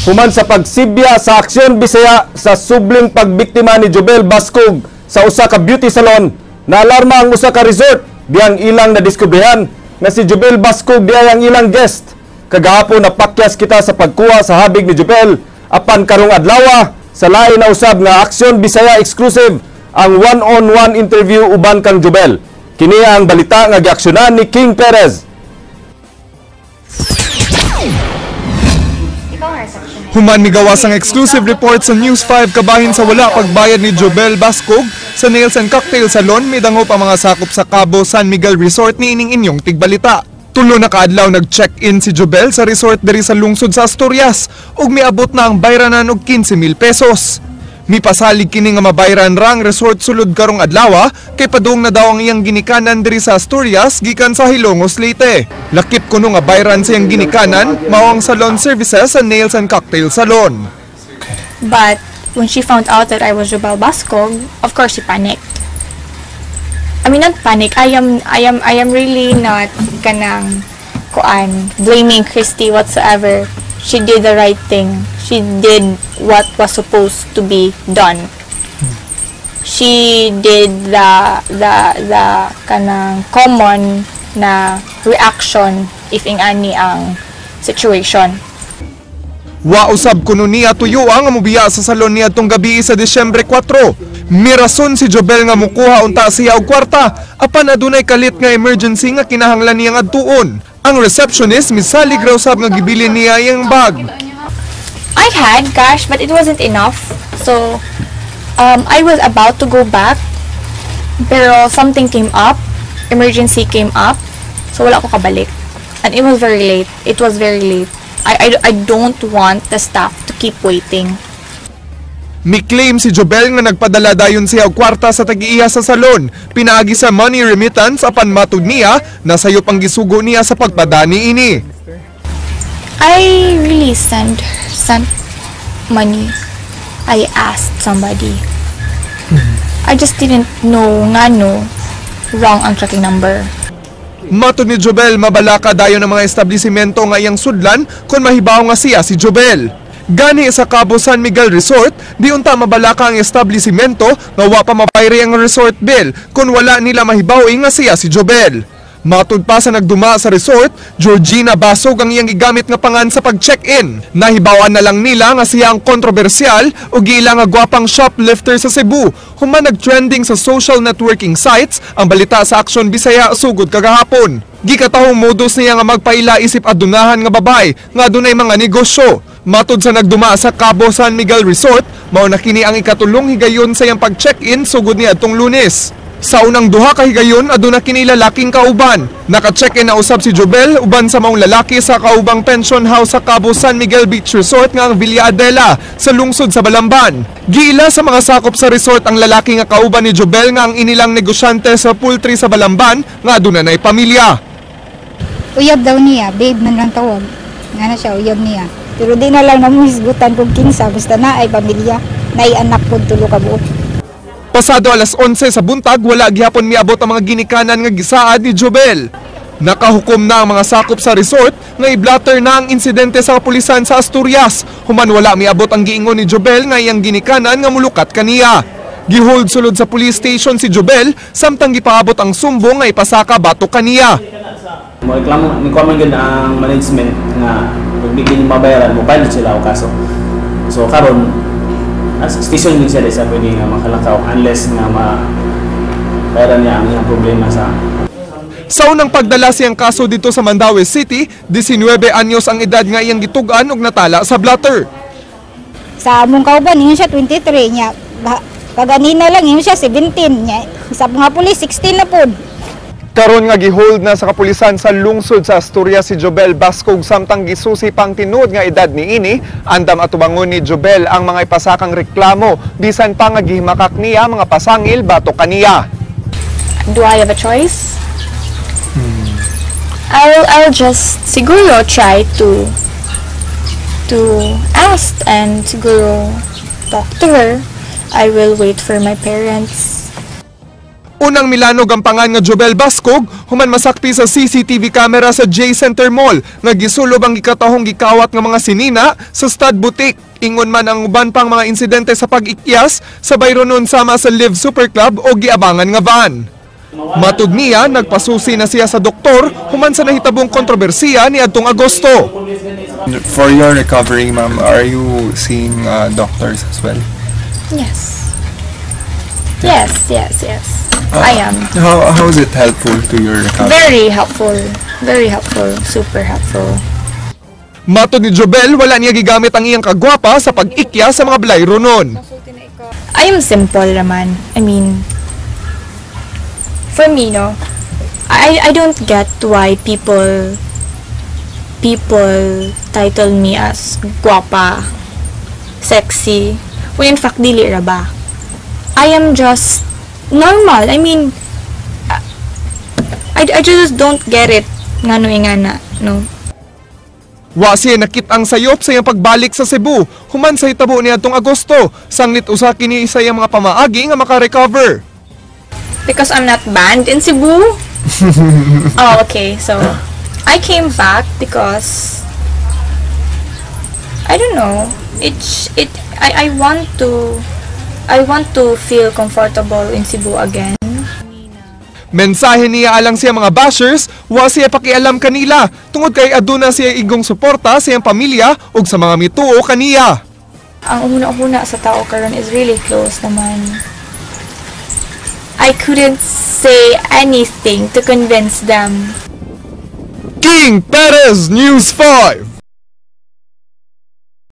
Human sa pagsibya sa aksyon Bisaya sa subling pagbiktima ni Jobel Bascog sa usa ka beauty salon, naalarma ang usa ka resort biyang ilang nadiskubrihan nga si Jobel Bascog diay ang ilang guest. Kagahapon napakyas kita sa pagkuha sa habig ni Jobel apan karong adlaw sa lain na usab nga aksyon Bisaya exclusive ang one-on-one interview uban kang Jobel. Kini ang balita nga giaksyonan ni King Perez. Human migawas ang exclusive report sa News 5 kabahin sa wala pagbayad ni Jobel Bascog sa Nails and Cocktail Salon midangop ang mga sakop sa Cabo San Miguel Resort ni ining inyong tigbalita. Tulo na kaadlaw nag-check-in si Jobel sa resort diri sa lungsod sa Asturias ug miabot na ang bayranan og 15,000 pesos. Mipasalig kini nga mabayran rang resort sulod karong adlaw kay padung na daw ang iyang ginikanan diri sa Asturias gikan sa Hilongos, Leyte. Lakip kuno nga bayran sa iyang ginikanan mao ang salon services sa Nails and Cocktail Salon. But when she found out that I was Jobel Bascog, of course she panicked. I mean, not panic. I am really not kanang blaming Christy whatsoever. She did the right thing. She did what was supposed to be done. She did the kanang common na reaction if ingani ang situation. Wa usab kuno niya tuyo ang mubiya sa salon niya tong gabi sa Disyembre 4. Mirason si Jobel nga mukuha unta siya og kwarta apan adunay kalit nga emergency nga kinahanglan niyang adtuon. Ang receptionist misalig raw sab nga gibilin niya iyang bag. I had cash but it wasn't enough. So I was about to go back pero something came up, emergency came up. So wala ko kabalik. And it was very late. It was very late. I don't want the staff to keep waiting. Mi-claim si Jobel nga nagpadala dayon siya og kwarta sa tag-iya sa salon. Pinaagi sa money remittance apan matud niya nasayo pang gisugo niya sa pagpadani ini. I really sent money. I asked somebody. I just didn't know nga wrong ang tracking number. Matud ni Jobel mabalaka dayon ang mga establisimento nga iyang sudlan kung mahibaw nga siya si Jobel. Gani sa Cabo San Miguel Resort, di unta mabalaka ang establisimento nga wa pa mabayri ang resort bill kung wala nila mahibaw nga siya si Jobel. Matud pa sa nagduma sa resort, Georgina Basog ang iyang gigamit nga pangan sa pag-check-in. Nahibawan na lang nila nga siya ang kontrobersyal o gila nga gwapang shoplifter sa Cebu. Human nag-trending sa social networking sites ang balita sa Aksyon Bisaya sugod kagahapon. Gikatahong modus niya nga magpaila isip adunahan nga babay nga adunay mga negosyo. Matud sa nagduma sa Cabo San Miguel Resort, mao na kini ang ikatulong higayon sa iyang pag-check-in sugod niadtong Lunes. Sa unang duha ka higayon aduna kini lalaking kauban. Naka-check-in na usab si Jobel uban sa maong lalaki sa kaubang pension house sa Cabo San Miguel Beach Resort nga ang Villa Adela sa lungsod sa Balamban. Giila sa mga sakop sa resort ang lalaki nga kauban ni Jobel nga ang inilang negosyante sa poultry sa Balamban nga aduna nay pamilya. Uyab daw niya, babe man lang tawag. Nga na siya, uyab niya. Pero di na lang namuhisgutan kong kinsa basta na ay pamilya, na anak ko tulo ka buo. Pasado alas 11 sa buntag, wala gihapon miabot ang mga ginikanan nga gisaad ni Jobel. Nakahukom na ang mga sakop sa resort nga i-blatter na ang insidente sa kapulisan sa Asturias. Human wala miabot ang giingon ni Jobel nga iyang ginikanan nga mulukat kaniya. Gihold sulod sa police station si Jobel samtang gipaabot ang sumbong nga ipasaka batok kaniya. Reklamo ni common gud ang management nga pagbigyan ni mabayaran mo pilot sila o kaso. So karon as station din siya sa pwede nga makalakaw unless nga mabayaran niya ang iyang problema sa. Sa unang pagdala siyang kaso dito sa Mandaue City, 19 anyos ang edad nga iyang gitugan ug natala sa blatter. Sa among kauban, yun siya 23 niya. Kaganina lang yun siya 17 niya. Sa mga pulis 16 na po. Karon nga gihold na sa kapulisan sa lungsod sa Asturias si Jobel Bascog samtang gisusi pang tinuod nga edad ni ini, andam atubangon ni Jobel ang mga ipasakang reklamo bisan pa nga gihimakak niya mga pasangil batok kaniya. Do I have a choice? I'll just siguro try to ask and siguro talk to her. I will wait for my parents. Unang milanog ang pangan nga Jobel Baskog human masakpi sa CCTV camera sa J Center Mall nga gisulob ang gikatahong gikawat nga mga sinina sa stud boutique. Ingon man ang uban pang mga insidente sa pag-ikyas sa bayronon sama sa Live Super Club o giabangan nga van. Matug niya, nagpasusi na siya sa doktor human sa nahitabong kontrobersiya ni adtong Agosto. For your recovery, ma'am, are you seeing doctors as well? Yes. Yes. I am. How is it helpful to your recovery? Very helpful, super helpful. Matod ni Jobel, wala niya gigamit ang iyang kagwapa sa pag-ikya sa mga blayro nun. I am simple naman. I mean, for me, no, I don't get why people title me as guwapa, sexy, when in fact dili ra ba. I am just normal. I mean, I just don't get it. Ngano no. Wa siya nakitang sayop sa iyang pagbalik sa Cebu, human sa hitabo niya atong Agosto, sanglit usa kini sa iyang mga pamaagi nga maka-recover. Because I'm not banned in Cebu. Oh, okay. So, I came back because I don't know. I want to feel comfortable in Cebu again. Mensahe niya alang siya mga bashers, wa siya pakialam kanila, tungod kay aduna siya igong suporta sa iyang pamilya ug sa mga mituo kaniya. Ang una-una sa tao karon is really close naman. I couldn't say anything to convince them. King Perez, News 5.